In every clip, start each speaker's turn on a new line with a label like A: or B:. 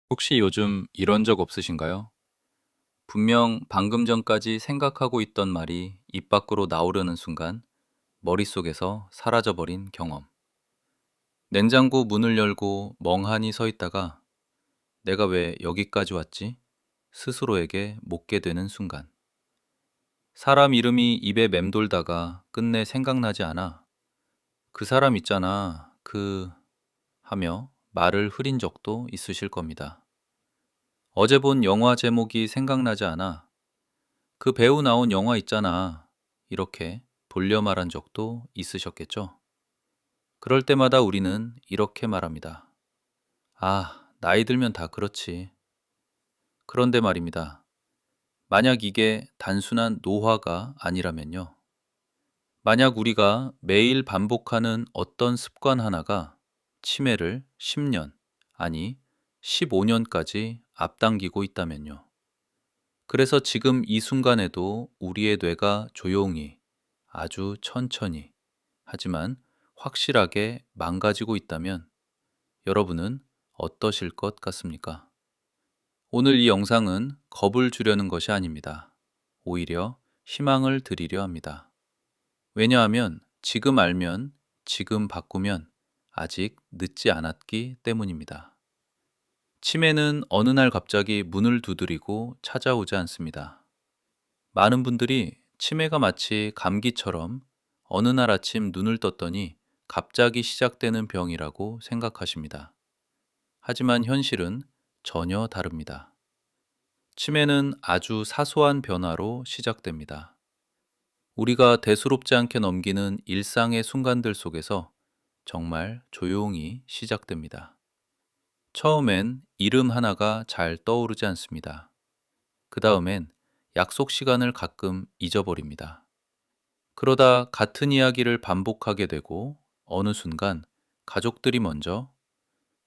A: 혹시 요즘 이런 적 없으신가요? 분명 방금 전까지 생각하고 있던 말이 입 밖으로 나오려는 순간 머릿속에서 사라져버린 경험. 냉장고 문을 열고 멍하니 서 있다가 내가 왜 여기까지 왔지? 스스로에게 묻게 되는 순간. 사람 이름이 입에 맴돌다가 끝내 생각나지 않아 그 사람 있잖아, 하며 말을 흐린 적도 있으실 겁니다. 어제 본 영화 제목이 생각나지 않아 그 배우 나온 영화 있잖아. 이렇게 돌려 말한 적도 있으셨겠죠? 그럴 때마다 우리는 이렇게 말합니다. 아, 나이 들면 다 그렇지. 그런데 말입니다. 만약 이게 단순한 노화가 아니라면요. 만약 우리가 매일 반복하는 어떤 습관 하나가 치매를 10년, 아니 15년까지 앞당기고 있다면요. 그래서 지금 이 순간에도 우리의 뇌가 조용히, 아주 천천히, 하지만 확실하게 망가지고 있다면 여러분은 어떠실 것 같습니까? 오늘 이 영상은 겁을 주려는 것이 아닙니다. 오히려 희망을 드리려 합니다. 왜냐하면 지금 알면, 지금 바꾸면 아직 늦지 않았기 때문입니다. 치매는 어느 날 갑자기 문을 두드리고 찾아오지 않습니다. 많은 분들이 치매가 마치 감기처럼 어느 날 아침 눈을 떴더니 갑자기 시작되는 병이라고 생각하십니다. 하지만 현실은 전혀 다릅니다. 치매는 아주 사소한 변화로 시작됩니다. 우리가 대수롭지 않게 넘기는 일상의 순간들 속에서 정말 조용히 시작됩니다. 처음엔 이름 하나가 잘 떠오르지 않습니다. 그 다음엔 약속 시간을 가끔 잊어버립니다. 그러다 같은 이야기를 반복하게 되고 어느 순간 가족들이 먼저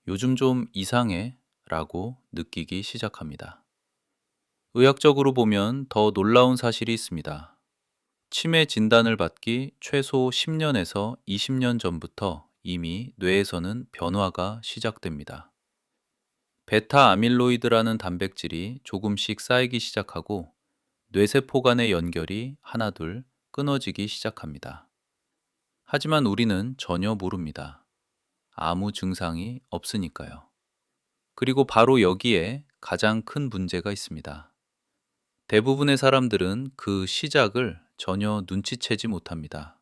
A: 요즘 좀 이상해 라고 느끼기 시작합니다. 의학적으로 보면 더 놀라운 사실이 있습니다. 치매 진단을 받기 최소 10년에서 20년 전부터 이미 뇌에서는 변화가 시작됩니다. 베타 아밀로이드라는 단백질이 조금씩 쌓이기 시작하고 뇌세포 간의 연결이 하나둘 끊어지기 시작합니다. 하지만 우리는 전혀 모릅니다. 아무 증상이 없으니까요. 그리고 바로 여기에 가장 큰 문제가 있습니다. 대부분의 사람들은 그 시작을 전혀 눈치채지 못합니다.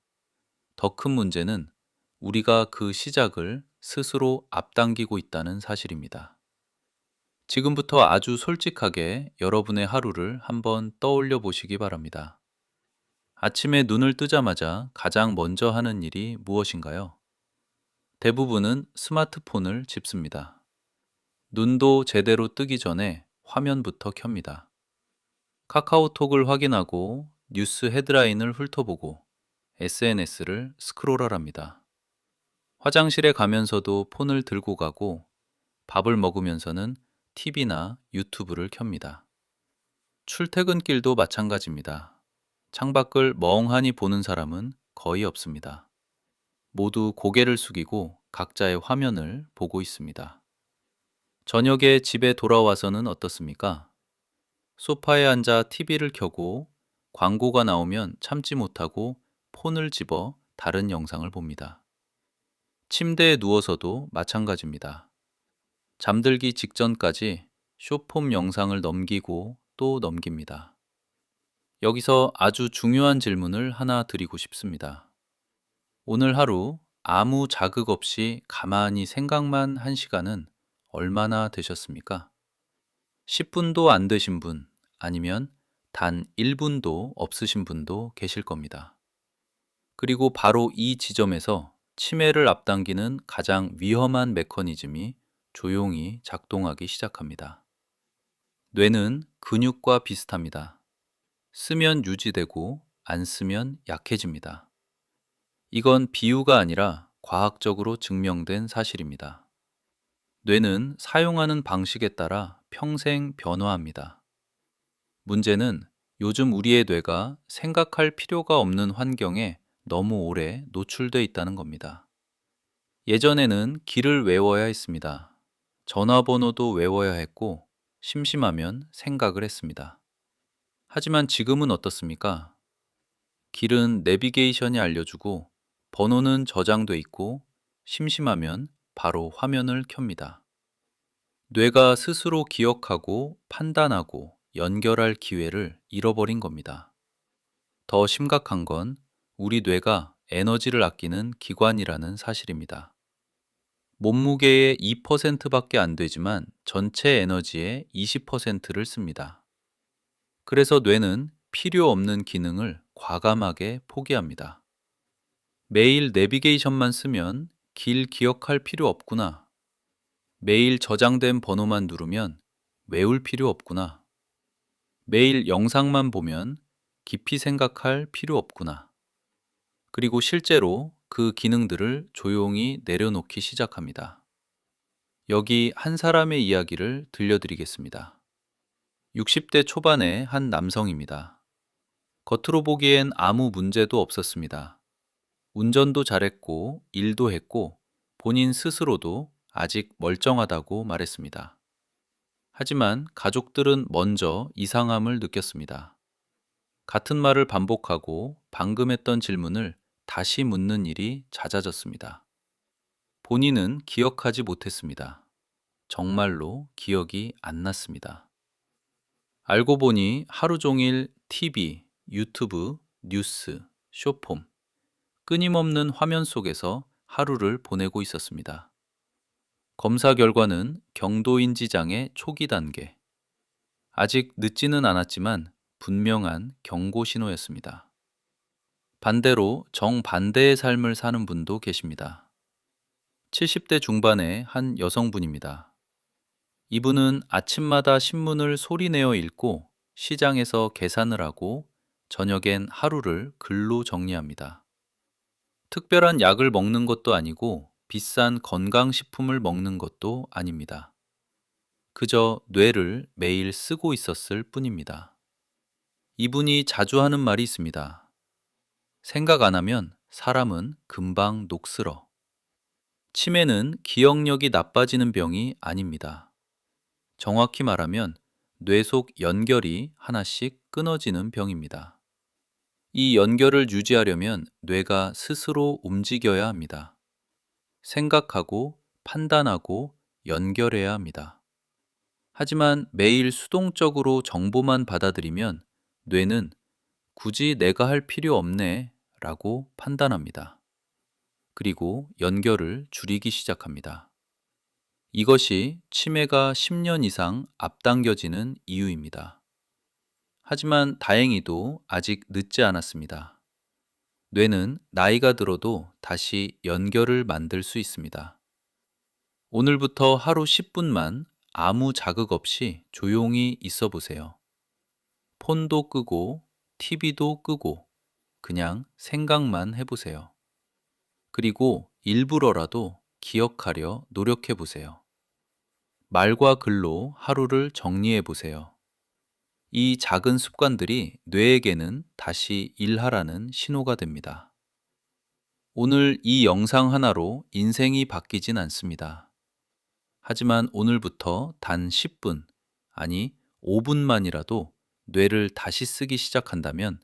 A: 더 큰 문제는 우리가 그 시작을 스스로 앞당기고 있다는 사실입니다. 지금부터 아주 솔직하게 여러분의 하루를 한번 떠올려 보시기 바랍니다. 아침에 눈을 뜨자마자 가장 먼저 하는 일이 무엇인가요? 대부분은 스마트폰을 짚습니다. 눈도 제대로 뜨기 전에 화면부터 켭니다. 카카오톡을 확인하고 뉴스 헤드라인을 훑어보고 SNS를 스크롤하랍니다. 화장실에 가면서도 폰을 들고 가고 밥을 먹으면서는 TV나 유튜브를 켭니다. 출퇴근길도 마찬가지입니다. 창밖을 멍하니 보는 사람은 거의 없습니다. 모두 고개를 숙이고 각자의 화면을 보고 있습니다. 저녁에 집에 돌아와서는 어떻습니까? 소파에 앉아 TV를 켜고 광고가 나오면 참지 못하고 폰을 집어 다른 영상을 봅니다. 침대에 누워서도 마찬가지입니다. 잠들기 직전까지 쇼폼 영상을 넘기고 또 넘깁니다. 여기서 아주 중요한 질문을 하나 드리고 싶습니다. 오늘 하루 아무 자극 없이 가만히 생각만 한 시간은 얼마나 되셨습니까? 10분도 안 되신 분, 아니면 단 1분도 없으신 분도 계실 겁니다. 그리고 바로 이 지점에서 치매를 앞당기는 가장 위험한 메커니즘이 조용히 작동하기 시작합니다. 뇌는 근육과 비슷합니다. 쓰면 유지되고 안 쓰면 약해집니다. 이건 비유가 아니라 과학적으로 증명된 사실입니다. 뇌는 사용하는 방식에 따라 평생 변화합니다. 문제는 요즘 우리의 뇌가 생각할 필요가 없는 환경에 너무 오래 노출돼 있다는 겁니다. 예전에는 길을 외워야 했습니다. 전화번호도 외워야 했고, 심심하면 생각을 했습니다. 하지만 지금은 어떻습니까? 길은 내비게이션이 알려주고, 번호는 저장돼 있고, 심심하면 바로 화면을 켭니다. 뇌가 스스로 기억하고 판단하고 연결할 기회를 잃어버린 겁니다. 더 심각한 건 우리 뇌가 에너지를 아끼는 기관이라는 사실입니다. 몸무게의 2%밖에 안 되지만 전체 에너지의 20%를 씁니다. 그래서 뇌는 필요 없는 기능을 과감하게 포기합니다. 매일 내비게이션만 쓰면 길 기억할 필요 없구나. 매일 저장된 번호만 누르면 외울 필요 없구나. 매일 영상만 보면 깊이 생각할 필요 없구나. 그리고 실제로 그 기능들을 조용히 내려놓기 시작합니다. 여기 한 사람의 이야기를 들려드리겠습니다. 60대 초반의 한 남성입니다. 겉으로 보기엔 아무 문제도 없었습니다. 운전도 잘했고, 일도 했고, 본인 스스로도 아직 멀쩡하다고 말했습니다. 하지만 가족들은 먼저 이상함을 느꼈습니다. 같은 말을 반복하고 방금 했던 질문을 다시 묻는 일이 잦아졌습니다. 본인은 기억하지 못했습니다. 정말로 기억이 안 났습니다. 알고 보니 하루 종일 TV, 유튜브, 뉴스, 쇼폼, 끊임없는 화면 속에서 하루를 보내고 있었습니다. 검사 결과는 경도인지 장애 초기 단계. 아직 늦지는 않았지만 분명한 경고 신호였습니다. 반대로 정반대의 삶을 사는 분도 계십니다. 70대 중반의 한 여성분입니다. 이분은 아침마다 신문을 소리내어 읽고 시장에서 계산을 하고 저녁엔 하루를 글로 정리합니다. 특별한 약을 먹는 것도 아니고 비싼 건강식품을 먹는 것도 아닙니다. 그저 뇌를 매일 쓰고 있었을 뿐입니다. 이분이 자주 하는 말이 있습니다. 생각 안 하면 사람은 금방 녹슬어. 치매는 기억력이 나빠지는 병이 아닙니다. 정확히 말하면 뇌 속 연결이 하나씩 끊어지는 병입니다. 이 연결을 유지하려면 뇌가 스스로 움직여야 합니다. 생각하고 판단하고 연결해야 합니다. 하지만 매일 수동적으로 정보만 받아들이면 뇌는 굳이 내가 할 필요 없네 라고 판단합니다. 그리고 연결을 줄이기 시작합니다. 이것이 치매가 10년 이상 앞당겨지는 이유입니다. 하지만 다행히도 아직 늦지 않았습니다. 뇌는 나이가 들어도 다시 연결을 만들 수 있습니다. 오늘부터 하루 10분만 아무 자극 없이 조용히 있어 보세요. 폰도 끄고, TV도 끄고, 그냥 생각만 해보세요. 그리고 일부러라도 기억하려 노력해 보세요. 말과 글로 하루를 정리해 보세요. 이 작은 습관들이 뇌에게는 다시 일하라는 신호가 됩니다. 오늘 이 영상 하나로 인생이 바뀌진 않습니다. 하지만 오늘부터 단 10분, 아니 5분만이라도 뇌를 다시 쓰기 시작한다면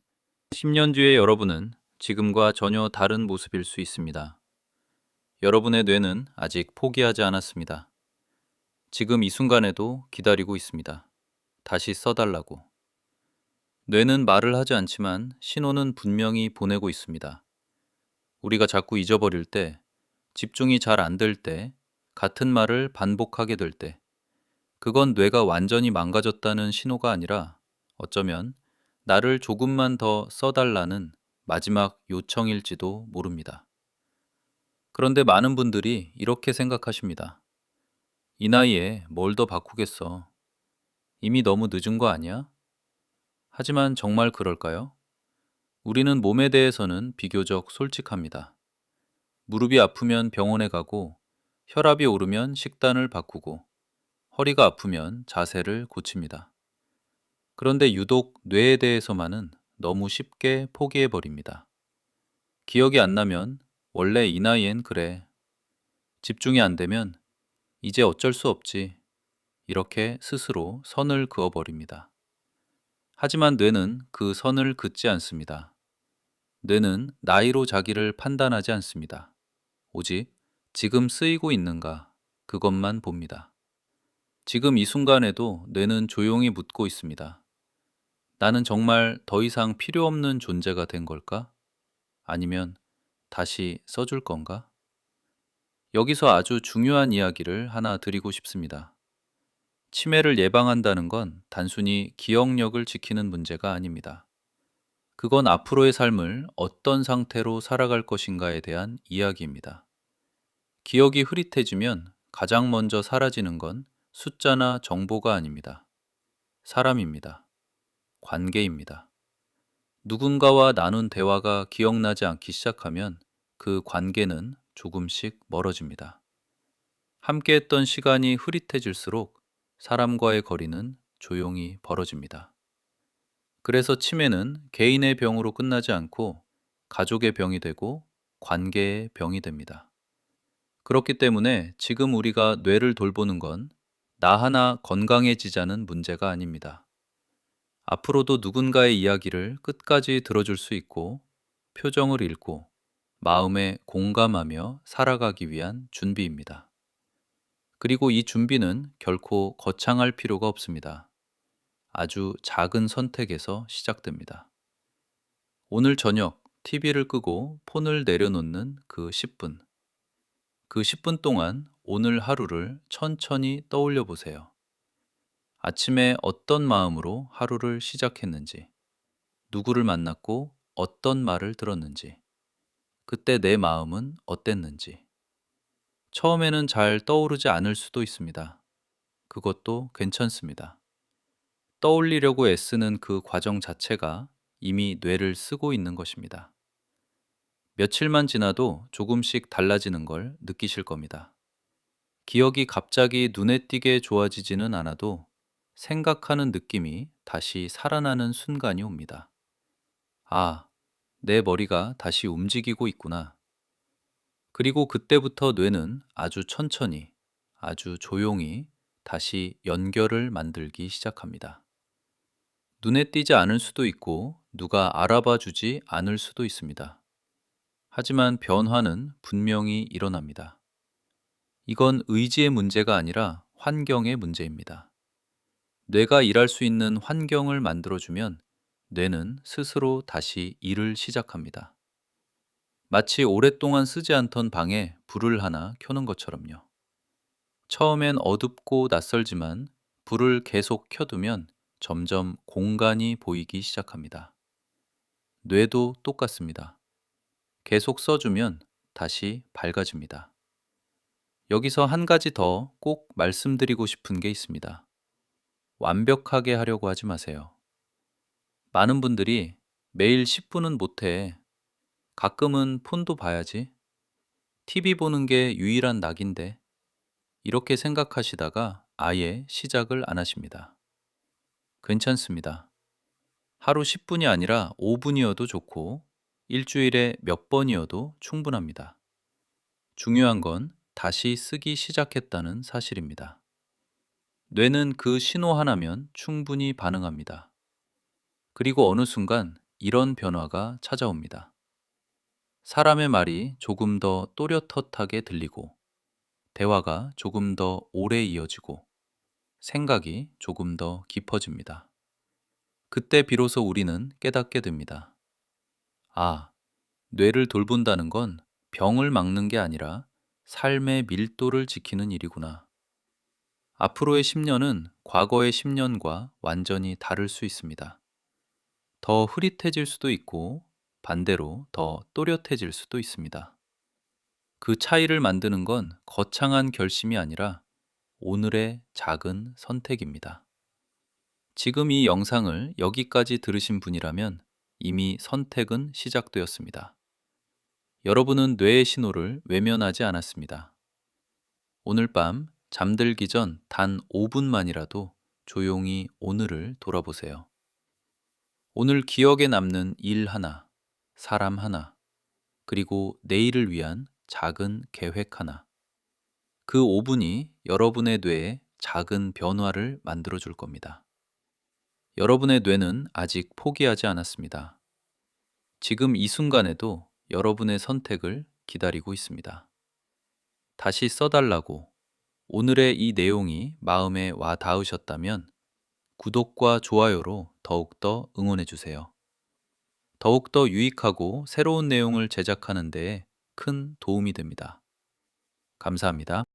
A: 10년 뒤의 여러분은 지금과 전혀 다른 모습일 수 있습니다. 여러분의 뇌는 아직 포기하지 않았습니다. 지금 이 순간에도 기다리고 있습니다. 다시 써달라고. 뇌는 말을 하지 않지만 신호는 분명히 보내고 있습니다. 우리가 자꾸 잊어버릴 때, 집중이 잘 안 될 때, 같은 말을 반복하게 될 때, 그건 뇌가 완전히 망가졌다는 신호가 아니라 어쩌면 나를 조금만 더 써달라는 마지막 요청일지도 모릅니다. 그런데 많은 분들이 이렇게 생각하십니다. 이 나이에 뭘 더 바꾸겠어. 이미 너무 늦은 거 아니야? 하지만 정말 그럴까요? 우리는 몸에 대해서는 비교적 솔직합니다. 무릎이 아프면 병원에 가고, 혈압이 오르면 식단을 바꾸고, 허리가 아프면 자세를 고칩니다. 그런데 유독 뇌에 대해서만은 너무 쉽게 포기해버립니다. 기억이 안 나면 원래 이 나이엔 그래. 집중이 안 되면 이제 어쩔 수 없지. 이렇게 스스로 선을 그어버립니다. 하지만 뇌는 그 선을 긋지 않습니다. 뇌는 나이로 자기를 판단하지 않습니다. 오직 지금 쓰이고 있는가, 그것만 봅니다. 지금 이 순간에도 뇌는 조용히 묻고 있습니다. 나는 정말 더 이상 필요 없는 존재가 된 걸까? 아니면 다시 써줄 건가? 여기서 아주 중요한 이야기를 하나 드리고 싶습니다. 치매를 예방한다는 건 단순히 기억력을 지키는 문제가 아닙니다. 그건 앞으로의 삶을 어떤 상태로 살아갈 것인가에 대한 이야기입니다. 기억이 흐릿해지면 가장 먼저 사라지는 건 숫자나 정보가 아닙니다. 사람입니다. 관계입니다. 누군가와 나눈 대화가 기억나지 않기 시작하면 그 관계는 조금씩 멀어집니다. 함께했던 시간이 흐릿해질수록 사람과의 거리는 조용히 벌어집니다. 그래서 치매는 개인의 병으로 끝나지 않고 가족의 병이 되고 관계의 병이 됩니다. 그렇기 때문에 지금 우리가 뇌를 돌보는 건 나 하나 건강해지자는 문제가 아닙니다. 앞으로도 누군가의 이야기를 끝까지 들어줄 수 있고 표정을 읽고 마음에 공감하며 살아가기 위한 준비입니다. 그리고 이 준비는 결코 거창할 필요가 없습니다. 아주 작은 선택에서 시작됩니다. 오늘 저녁 TV를 끄고 폰을 내려놓는 그 10분. 그 10분 동안 오늘 하루를 천천히 떠올려 보세요. 아침에 어떤 마음으로 하루를 시작했는지, 누구를 만났고 어떤 말을 들었는지, 그때 내 마음은 어땠는지. 처음에는 잘 떠오르지 않을 수도 있습니다. 그것도 괜찮습니다. 떠올리려고 애쓰는 그 과정 자체가 이미 뇌를 쓰고 있는 것입니다. 며칠만 지나도 조금씩 달라지는 걸 느끼실 겁니다. 기억이 갑자기 눈에 띄게 좋아지지는 않아도 생각하는 느낌이 다시 살아나는 순간이 옵니다. 아, 내 머리가 다시 움직이고 있구나. 그리고 그때부터 뇌는 아주 천천히, 아주 조용히 다시 연결을 만들기 시작합니다. 눈에 띄지 않을 수도 있고 누가 알아봐 주지 않을 수도 있습니다. 하지만 변화는 분명히 일어납니다. 이건 의지의 문제가 아니라 환경의 문제입니다. 뇌가 일할 수 있는 환경을 만들어주면 뇌는 스스로 다시 일을 시작합니다. 마치 오랫동안 쓰지 않던 방에 불을 하나 켜는 것처럼요. 처음엔 어둡고 낯설지만 불을 계속 켜두면 점점 공간이 보이기 시작합니다. 뇌도 똑같습니다. 계속 써주면 다시 밝아집니다. 여기서 한 가지 더 꼭 말씀드리고 싶은 게 있습니다. 완벽하게 하려고 하지 마세요. 많은 분들이 매일 10분은 못해. 가끔은 폰도 봐야지. TV 보는 게 유일한 낙인데. 이렇게 생각하시다가 아예 시작을 안 하십니다. 괜찮습니다. 하루 10분이 아니라 5분이어도 좋고 일주일에 몇 번이어도 충분합니다. 중요한 건 다시 쓰기 시작했다는 사실입니다. 뇌는 그 신호 하나면 충분히 반응합니다. 그리고 어느 순간 이런 변화가 찾아옵니다. 사람의 말이 조금 더 또렷하게 들리고, 대화가 조금 더 오래 이어지고, 생각이 조금 더 깊어집니다. 그때 비로소 우리는 깨닫게 됩니다. 아, 뇌를 돌본다는 건 병을 막는 게 아니라 삶의 밀도를 지키는 일이구나. 앞으로의 10년은 과거의 10년과 완전히 다를 수 있습니다. 더 흐릿해질 수도 있고 반대로 더 또렷해질 수도 있습니다. 그 차이를 만드는 건 거창한 결심이 아니라 오늘의 작은 선택입니다. 지금 이 영상을 여기까지 들으신 분이라면 이미 선택은 시작되었습니다. 여러분은 뇌의 신호를 외면하지 않았습니다. 오늘 밤 잠들기 전 단 5분만이라도 조용히 오늘을 돌아보세요. 오늘 기억에 남는 일 하나, 사람 하나, 그리고 내일을 위한 작은 계획 하나. 그 5분이 여러분의 뇌에 작은 변화를 만들어 줄 겁니다. 여러분의 뇌는 아직 포기하지 않았습니다. 지금 이 순간에도 여러분의 선택을 기다리고 있습니다. 다시 써달라고 오늘의 이 내용이 마음에 와 닿으셨다면 구독과 좋아요로 더욱더 응원해 주세요. 더욱더 유익하고 새로운 내용을 제작하는 데 큰 도움이 됩니다. 감사합니다.